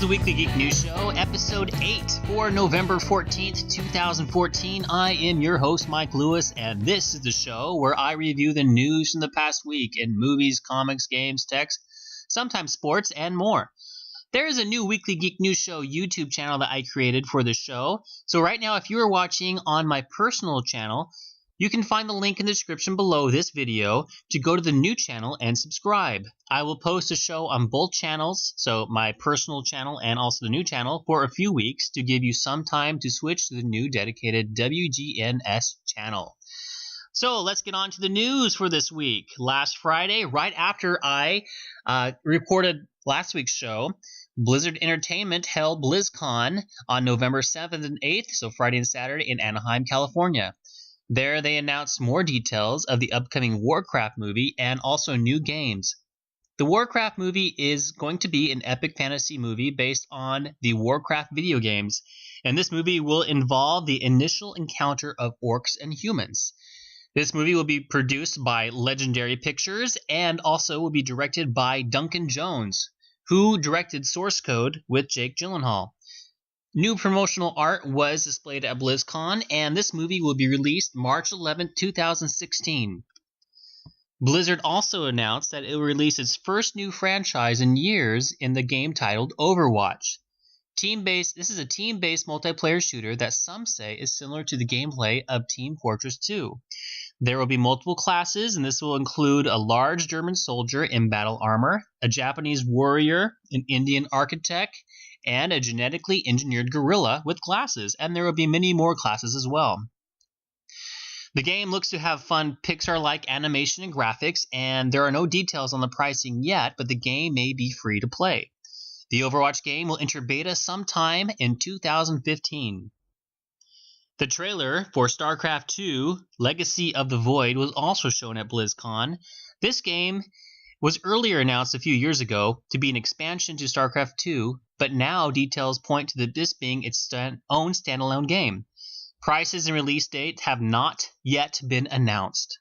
the Weekly Geek News Show, Episode 8 for November 14th, 2014. I am your host, Mike Lewis, and this is the show where I review the news from the past week in movies, comics, games, tech, sometimes sports, and more. There is a new Weekly Geek News Show YouTube channel that I created for the show. So right now, if you are watching on my personal channel, you can find the link in the description below this video to go to the new channel and subscribe. I will post a show on both channels, so my personal channel and also the new channel, for a few weeks to give you some time to switch to the new dedicated WGNS channel. So let's get on to the news for this week. Last Friday, right after I reported last week's show, Blizzard Entertainment held Blizzcon on November 7th and 8th, so Friday and Saturday, in Anaheim, California. There they announced more details of the upcoming Warcraft movie and also new games. The Warcraft movie is going to be an epic fantasy movie based on the Warcraft video games, and this movie will involve the initial encounter of orcs and humans. This movie will be produced by Legendary Pictures and also will be directed by Duncan Jones, who directed Source Code with Jake Gyllenhaal. New promotional art was displayed at BlizzCon, and this movie will be released March 11, 2016. Blizzard also announced that it will release its first new franchise in years in the game titled Overwatch. This is a team-based multiplayer shooter that some say is similar to the gameplay of Team Fortress 2. There will be multiple classes, and this will include a large German soldier in battle armor, a Japanese warrior, an Indian architect, and a genetically engineered gorilla with glasses, and there will be many more classes as well. The game looks to have fun Pixar-like animation and graphics, and there are no details on the pricing yet, but the game may be free to play. The Overwatch game will enter beta sometime in 2015. The trailer for StarCraft II, Legacy of the Void, was also shown at BlizzCon. This game was earlier announced a few years ago to be an expansion to StarCraft II, but now details point to this being its own standalone game. Prices and release date have not yet been announced.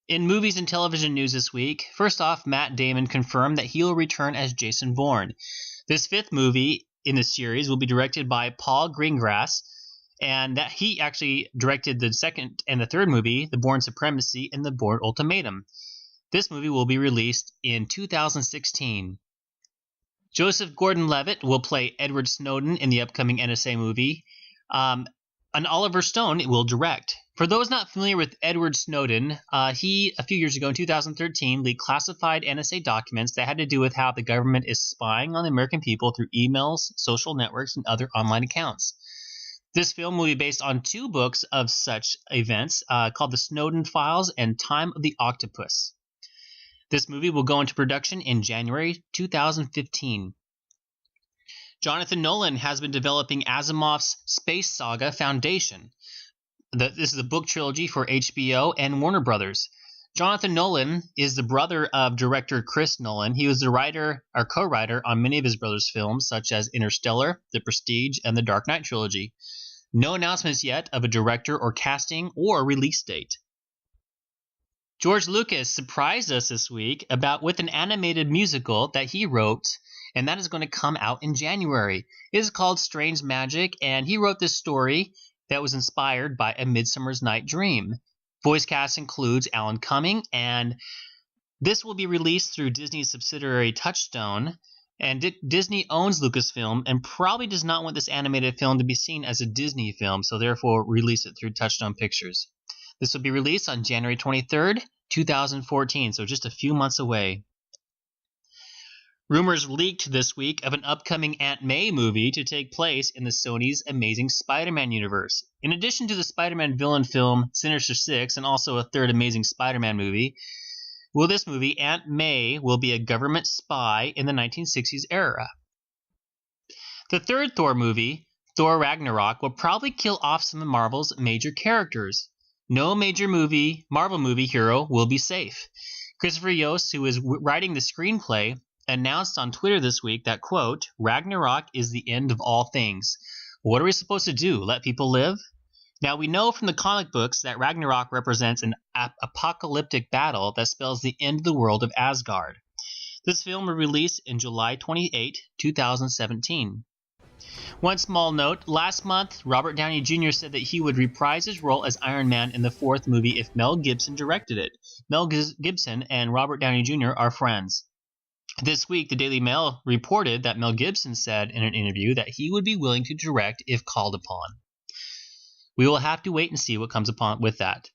In movies and television news this week, first off, Matt Damon confirmed that he will return as Jason Bourne. This fifth movie in the series will be directed by Paul Greengrass, and that he actually directed the second and the third movie, The Bourne Supremacy and The Bourne Ultimatum. This movie will be released in 2016. Joseph Gordon-Levitt will play Edward Snowden in the upcoming NSA movie, and Oliver Stone will direct. For those not familiar with Edward Snowden, he, a few years ago in 2013, leaked classified NSA documents that had to do with how the government is spying on the American people through emails, social networks, and other online accounts. This film will be based on two books of such events called The Snowden Files and Time of the Octopus. This movie will go into production in January 2015. Jonathan Nolan has been developing Asimov's Space Saga Foundation. This is a book trilogy for HBO and Warner Bros. Jonathan Nolan is the brother of director Chris Nolan. He was the writer or co-writer on many of his brother's films, such as Interstellar, The Prestige, and the Dark Knight trilogy. No announcements yet of a director or casting or release date. George Lucas surprised us this week with an animated musical that he wrote, and that is going to come out in January. It is called Strange Magic, and he wrote this story that was inspired by A Midsummer's Night Dream. Voice cast includes Alan Cumming, and this will be released through Disney's subsidiary Touchstone. And Disney owns Lucasfilm and probably does not want this animated film to be seen as a Disney film, so therefore release it through Touchstone Pictures. This will be released on January 23rd, 2014, so just a few months away. Rumors leaked this week of an upcoming Aunt May movie to take place in the Sony's Amazing Spider-Man universe. In addition to the Spider-Man villain film Sinister Six and also a third Amazing Spider-Man movie, this movie, Aunt May, will be a government spy in the 1960s era. The third Thor movie, Thor Ragnorak, will probably kill off some of Marvel's major characters. No major Marvel movie hero will be safe. Christopher Yost, who is writing the screenplay, announced on Twitter this week that, quote, Ragnarok is the end of all things. What are we supposed to do? Let people live? Now, we know from the comic books that Ragnarok represents an apocalyptic battle that spells the end of the world of Asgard. This film will release in July 28, 2017. One small note, last month, Robert Downey Jr. said that he would reprise his role as Iron Man in the fourth movie if Mel Gibson directed it. Mel Gibson and Robert Downey Jr. are friends. This week, the Daily Mail reported that Mel Gibson said in an interview that he would be willing to direct if called upon. We will have to wait and see what comes upon with that.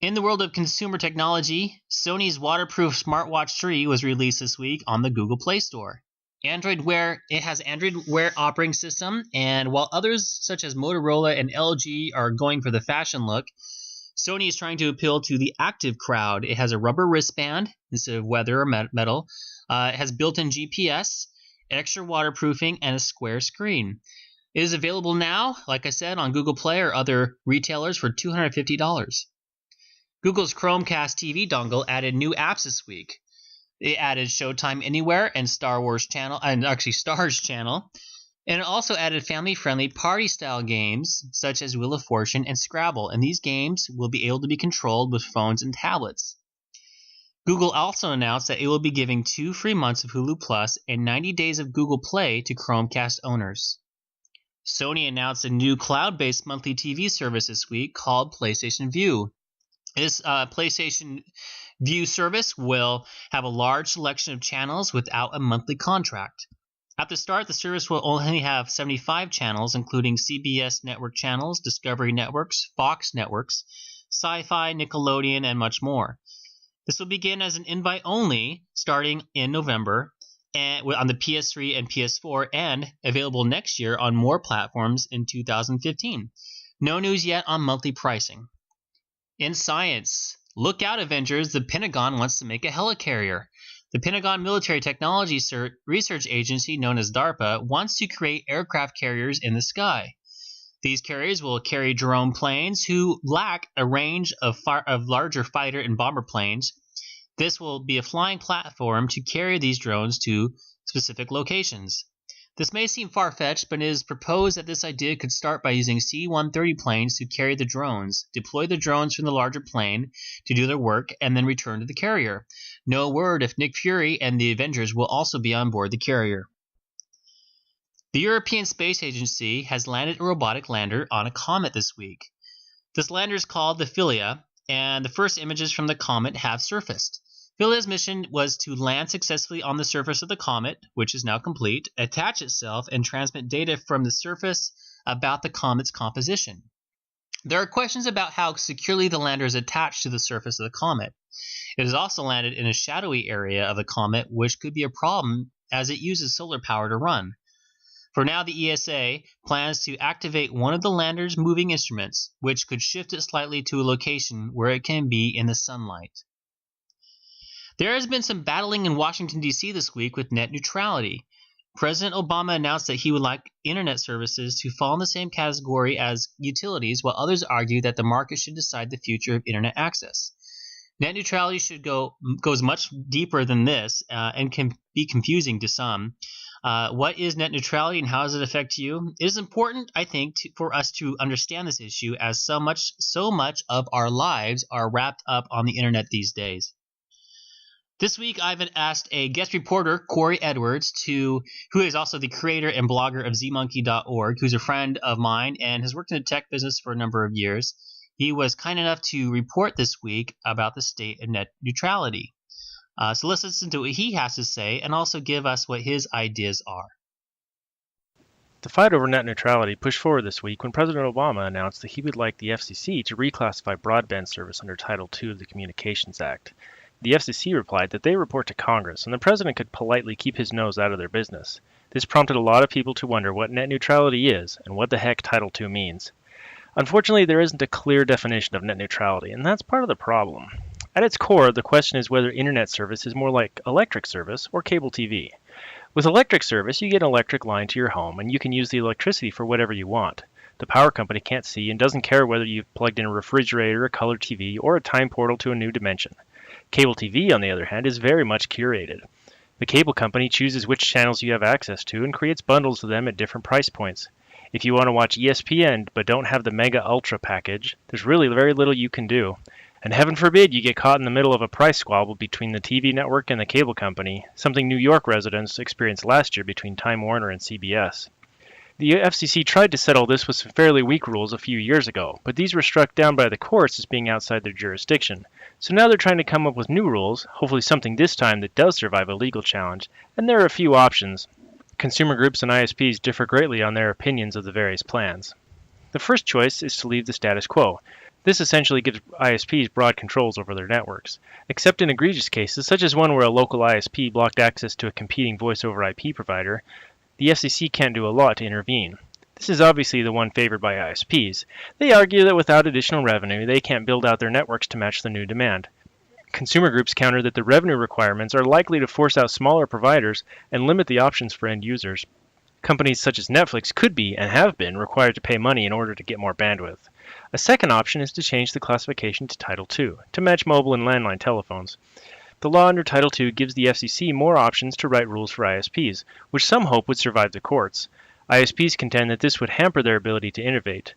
In the world of consumer technology, Sony's waterproof SmartWatch 3 was released this week on the Google Play Store. It has Android Wear operating system, and while others such as Motorola and LG are going for the fashion look, Sony is trying to appeal to the active crowd. It has a rubber wristband instead of leather or metal. It has built-in GPS, extra waterproofing, and a square screen. It is available now, like I said, on Google Play or other retailers for $250. Google's Chromecast TV dongle added new apps this week. It added Showtime Anywhere and Stars Channel, and it also added family-friendly party-style games such as Wheel of Fortune and Scrabble, and these games will be able to be controlled with phones and tablets. Google also announced that it will be giving 2 free months of Hulu Plus and 90 days of Google Play to Chromecast owners. Sony announced a new cloud-based monthly TV service this week called PlayStation Vue. This PlayStation Vue service will have a large selection of channels without a monthly contract. At the start, the service will only have 75 channels, including CBS network channels, Discovery Networks, Fox Networks, Sci-Fi, Nickelodeon, and much more. This will begin as an invite-only starting in November on the PS3 and PS4 and available next year on more platforms in 2015. No news yet on monthly pricing. In science, look out Avengers, the Pentagon wants to make a helicarrier. The Pentagon Military Technology Research Agency, known as DARPA, wants to create aircraft carriers in the sky. These carriers will carry drone planes who lack a range of larger fighter and bomber planes. This will be a flying platform to carry these drones to specific locations. This may seem far-fetched, but it is proposed that this idea could start by using C-130 planes to carry the drones, deploy the drones from the larger plane to do their work, and then return to the carrier. No word if Nick Fury and the Avengers will also be on board the carrier. The European Space Agency has landed a robotic lander on a comet this week. This lander is called the Philia, and the first images from the comet have surfaced. Philia's mission was to land successfully on the surface of the comet, which is now complete, attach itself, and transmit data from the surface about the comet's composition. There are questions about how securely the lander is attached to the surface of the comet. It has also landed in a shadowy area of the comet, which could be a problem as it uses solar power to run. For now, the ESA plans to activate one of the lander's moving instruments, which could shift it slightly to a location where it can be in the sunlight. There has been some battling in Washington, D.C. this week with net neutrality. President Obama announced that he would like internet services to fall in the same category as utilities, while others argue that the market should decide the future of internet access. Net neutrality goes much deeper than this and can be confusing to some. What is net neutrality and how does it affect you? It is important, I think, for us to understand this issue, as so much of our lives are wrapped up on the internet these days. This week, I've asked a guest reporter, Corey Edwards, who is also the creator and blogger of zmonkey.org, who's a friend of mine and has worked in the tech business for a number of years. He was kind enough to report this week about the state of net neutrality. So let's listen to what he has to say and also give us what his ideas are. The fight over net neutrality pushed forward this week when President Obama announced that he would like the FCC to reclassify broadband service under Title II of the Communications Act. The FCC replied that they report to Congress, and the president could politely keep his nose out of their business. This prompted a lot of people to wonder what net neutrality is and what the heck Title II means. Unfortunately, there isn't a clear definition of net neutrality, and that's part of the problem. At its core, the question is whether internet service is more like electric service or cable TV. With electric service, you get an electric line to your home, and you can use the electricity for whatever you want. The power company can't see and doesn't care whether you've plugged in a refrigerator, a color TV, or a time portal to a new dimension. Cable TV, on the other hand, is very much curated. The cable company chooses which channels you have access to and creates bundles of them at different price points. If you want to watch ESPN but don't have the Mega Ultra package, there's really very little you can do. And heaven forbid you get caught in the middle of a price squabble between the TV network and the cable company, something New York residents experienced last year between Time Warner and CBS. The FCC tried to settle this with some fairly weak rules a few years ago, but these were struck down by the courts as being outside their jurisdiction. So now they're trying to come up with new rules, hopefully something this time that does survive a legal challenge, and there are a few options. Consumer groups and ISPs differ greatly on their opinions of the various plans. The first choice is to leave the status quo. This essentially gives ISPs broad controls over their networks, except in egregious cases, such as one where a local ISP blocked access to a competing voice-over IP provider. The FCC can't do a lot to intervene. This is obviously the one favored by ISPs. They argue that without additional revenue, they can't build out their networks to match the new demand. Consumer groups counter that the revenue requirements are likely to force out smaller providers and limit the options for end users. Companies such as Netflix could be, and have been, required to pay money in order to get more bandwidth. A second option is to change the classification to Title II, to match mobile and landline telephones. The law under Title II gives the FCC more options to write rules for ISPs, which some hope would survive the courts. ISPs contend that this would hamper their ability to innovate.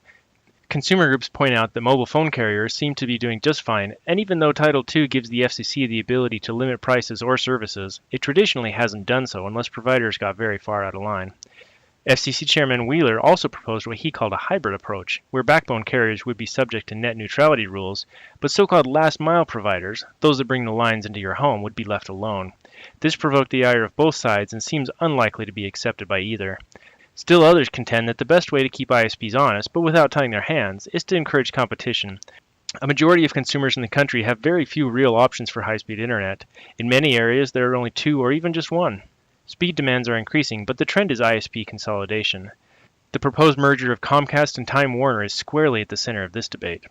Consumer groups point out that mobile phone carriers seem to be doing just fine, and even though Title II gives the FCC the ability to limit prices or services, it traditionally hasn't done so unless providers got very far out of line. FCC Chairman Wheeler also proposed what he called a hybrid approach, where backbone carriers would be subject to net neutrality rules, but so-called last-mile providers, those that bring the lines into your home, would be left alone. This provoked the ire of both sides and seems unlikely to be accepted by either. Still others contend that the best way to keep ISPs honest, but without tying their hands, is to encourage competition. A majority of consumers in the country have very few real options for high-speed internet. In many areas, there are only two or even just one. Speed demands are increasing, but the trend is ISP consolidation. The proposed merger of Comcast and Time Warner is squarely at the center of this debate.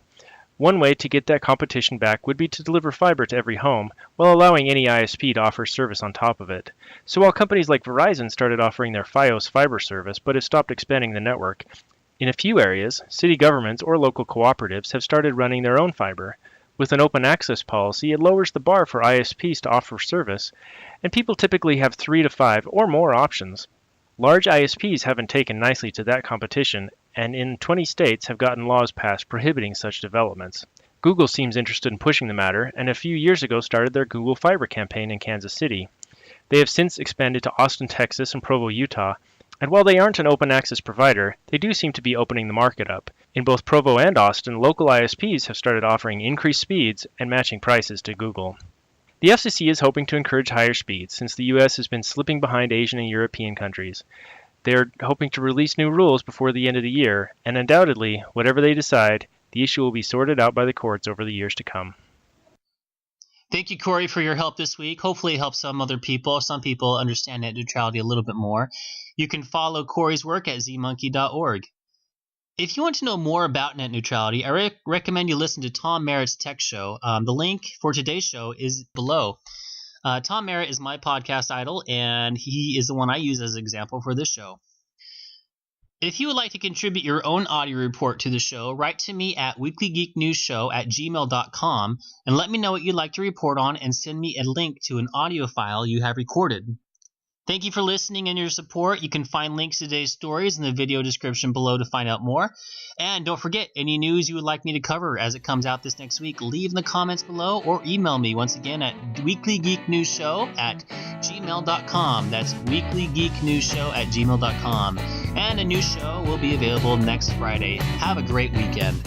One way to get that competition back would be to deliver fiber to every home, while allowing any ISP to offer service on top of it. So while companies like Verizon started offering their Fios fiber service but have stopped expanding the network, in a few areas, city governments or local cooperatives have started running their own fiber. With an open access policy, it lowers the bar for ISPs to offer service, and people typically have 3 to 5 or more options. Large ISPs haven't taken nicely to that competition, and in 20 states have gotten laws passed prohibiting such developments. Google seems interested in pushing the matter, and a few years ago started their Google Fiber campaign in Kansas City. They have since expanded to Austin, Texas and Provo, Utah, and while they aren't an open access provider, they do seem to be opening the market up. In both Provo and Austin, local ISPs have started offering increased speeds and matching prices to Google. The FCC is hoping to encourage higher speeds since the US has been slipping behind Asian and European countries. They are hoping to release new rules before the end of the year, and undoubtedly, whatever they decide, the issue will be sorted out by the courts over the years to come. Thank you, Corey, for your help this week. Hopefully it helps some other people. Some people understand net neutrality a little bit more. You can follow Corey's work at zmonkey.org. If you want to know more about net neutrality, I recommend you listen to Tom Merritt's Tech Show. The link for today's show is below. Tom Merritt is my podcast idol, and he is the one I use as an example for this show. If you would like to contribute your own audio report to the show, write to me at weeklygeeknewsshow@gmail.com and let me know what you'd like to report on and send me a link to an audio file you have recorded. Thank you for listening and your support. You can find links to today's stories in the video description below to find out more. And don't forget, any news you would like me to cover as it comes out this next week, leave in the comments below or email me once again at weeklygeeknewsshow@gmail.com. That's weeklygeeknewsshow@gmail.com. And a new show will be available next Friday. Have a great weekend.